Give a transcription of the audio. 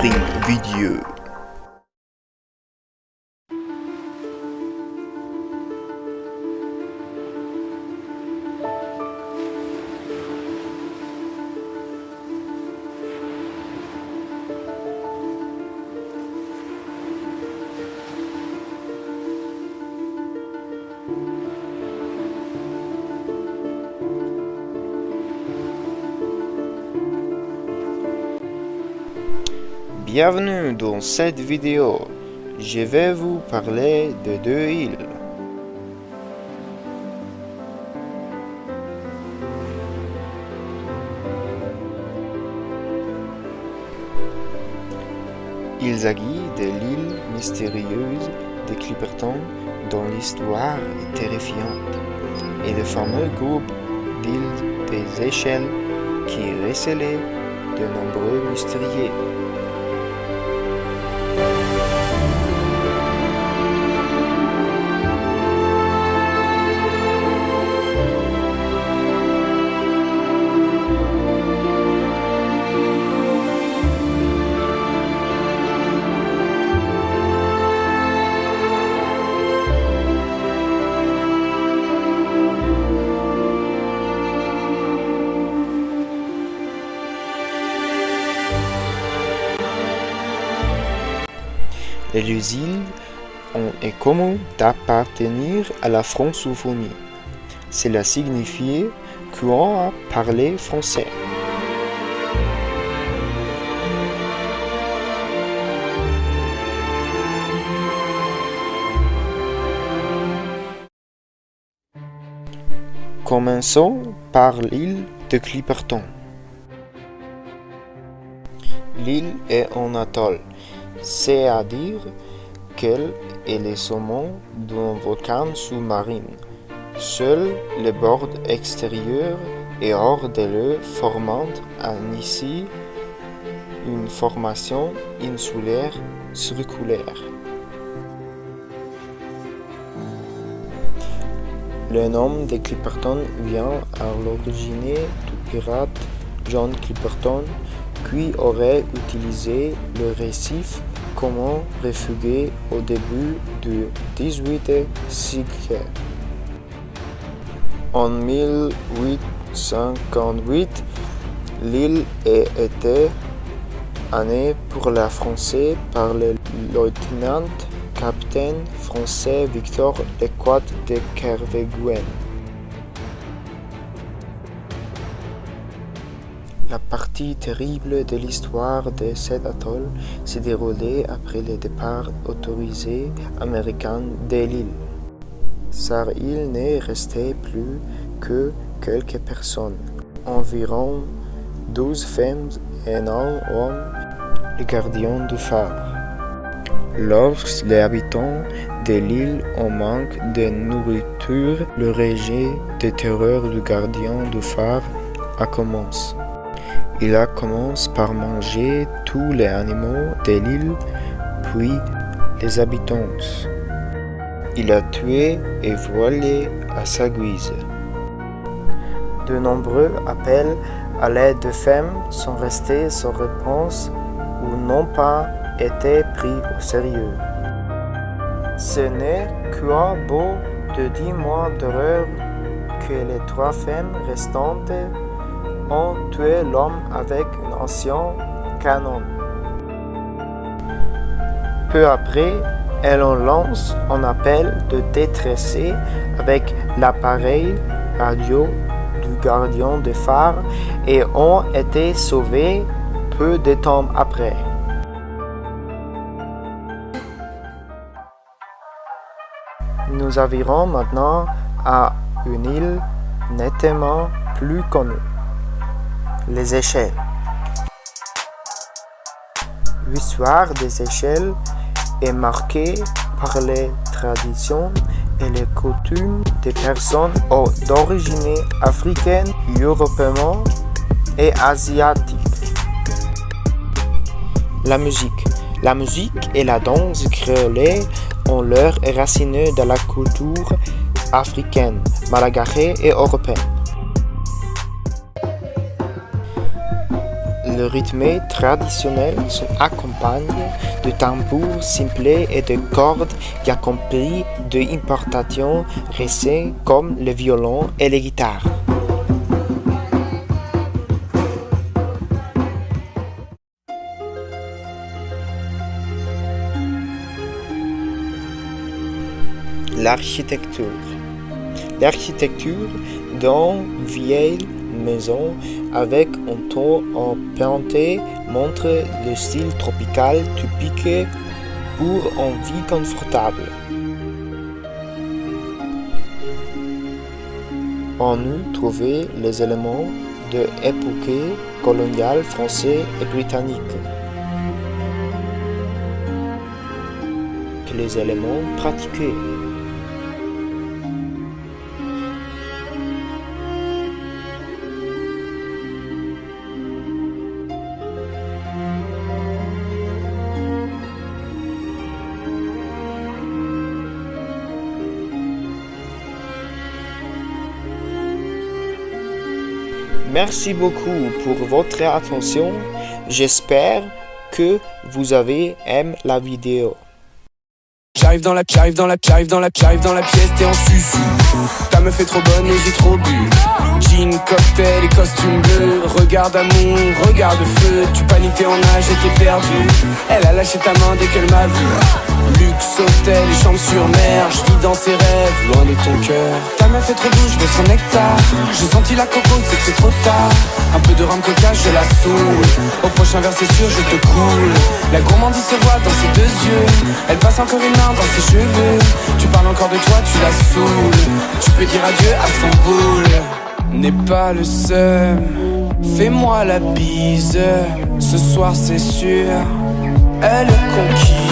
Loading Video. Bienvenue dans cette vidéo. Je vais vous parler de deux îles. Il s'agit de l'île mystérieuse de Clipperton dont l'histoire est terrifiante et le fameux groupe d'îles des échelles qui recelait de nombreux mystérieux. Les deux îles ont en commun d'appartenir à la francophonie. Cela signifie qu'on a parlé français. Commençons par l'île de Clipperton. L'île est en atoll, c'est-à-dire qu'elle est le sommet d'un volcan sous-marin. Seul le bord extérieur est hors de l'eau, formant ainsi une formation insulaire circulaire. Le nom de Clipperton vient à l'origine du pirate John Clipperton, qui aurait utilisé le récif comme refuge au début du XVIIIe siècle. En 1858, l'île a été annexée pour la France par le lieutenant-capitaine français Victor Lecoq de Kerveguen. La partie terrible de l'histoire de cet atoll s'est déroulée après le départ autorisé américain de l'île. Sur il n'est resté plus que quelques personnes, environ 12 femmes et un homme, les gardiens du phare. Lorsque les habitants de l'île ont manque de nourriture, le régime de terreur du gardien du phare a commencé. Il a commencé par manger tous les animaux de l'île, puis les habitants. Il a tué et volé à sa guise. De nombreux appels à l'aide de femmes sont restés sans réponse ou n'ont pas été pris au sérieux. Ce n'est qu'au bout de 10 mois d'horreur que les 3 femmes restantes ont tué l'homme avec un ancien canon. Peu après, elles ont lancé un appel de détresse avec l'appareil radio du gardien de phare et ont été sauvées peu de temps après. Nous arrivons maintenant à une île nettement plus connue. Les échelles. L'histoire des échelles est marquée par les traditions et les coutumes des personnes d'origine africaine, européenne et asiatique. La musique. La musique et la danse créole ont leurs racines dans la culture africaine, malagasy et européenne. Le rythme traditionnel s'accompagne de tambours simplés et de cordes y compris d'importations récentes comme le violon et les guitares. L'architecture. L'architecture d'une vieille maison avec un toit emprunté montre le style tropical typique pour une vie confortable. On y trouvait les éléments de l'époque coloniale française et britannique. Que les éléments pratiqués. Merci beaucoup pour votre attention. J'espère que vous avez aimé la vidéo. J'arrive dans la pièce, t'es en susu. Ta meuf est trop bonne et j'ai trop bu. Jean, cocktail et costume bleu. Regarde amour, regarde feu. Tu paniques, t'es en nage et t'es perdu. Elle a lâché ta main dès qu'elle m'a vu. Luxe, hôtel et chambre sur mer. Je vis dans ses rêves, loin de ton cœur. Ta meuf est trop douce de son nectar. J'ai senti la coco, c'est que c'est trop tard. Un peu de rhum coca, je la saoule. Au prochain verre c'est sûr, je te coule. La gourmandise se voit dans ses deux yeux. Elle passe encore une main dans ses cheveux. Tu parles encore de toi, tu la saoules. Tu peux dire adieu à son boule. N'aie pas le seum, fais-moi la bise. Ce soir c'est sûr, elle est conquise.